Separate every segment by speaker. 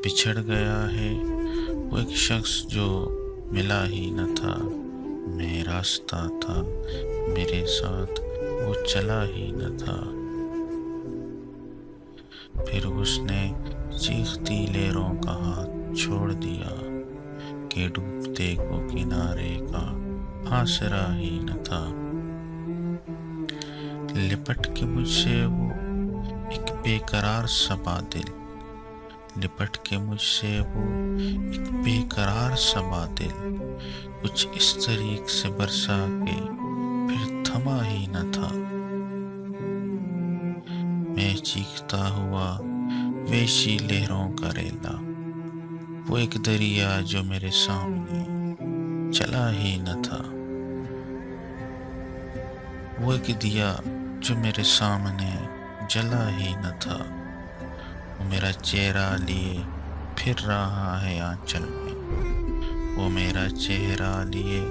Speaker 1: بچھڑ گیا ہے وہ ایک شخص جو ملا ہی نہ تھا، میں راستہ تھا میرے ساتھ وہ چلا ہی نہ تھا۔ پھر اس نے چیختی لہروں کا ہاتھ چھوڑ دیا کہ ڈوبتے کو کنارے کا آسرا ہی نہ تھا۔ لپٹ کے مجھ سے وہ ایک بے قرار سا بادل، لپٹ کے مجھ سے وہ ایک بے قرار سا بادل، کچھ اس طریق سے برسا کہ پھر تھما ہی نہ تھا۔ میں چیختا ہوا ویشی لہروں کا ریلا، وہ ایک دریا جو میرے سامنے چلا ہی نہ تھا، وہ ایک دیا جو میرے سامنے جلا ہی نہ تھا۔ وہ میرا چہرہ لیے پھر رہا ہے آنچل میں، وہ میرا چہرہ لیے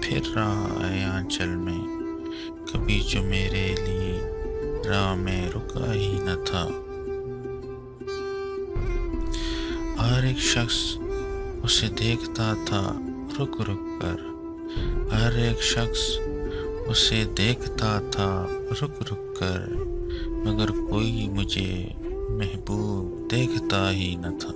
Speaker 1: پھر رہا ہے آنچل میں، کبھی جو میرے لیے راہ میں رکا ہی نہ تھا۔ ہر ایک شخص اسے دیکھتا تھا رک رک کر، ہر ایک شخص اسے دیکھتا تھا رک رک کر، مگر کوئی مجھے محبوب دیکھتا ہی نہ تھا۔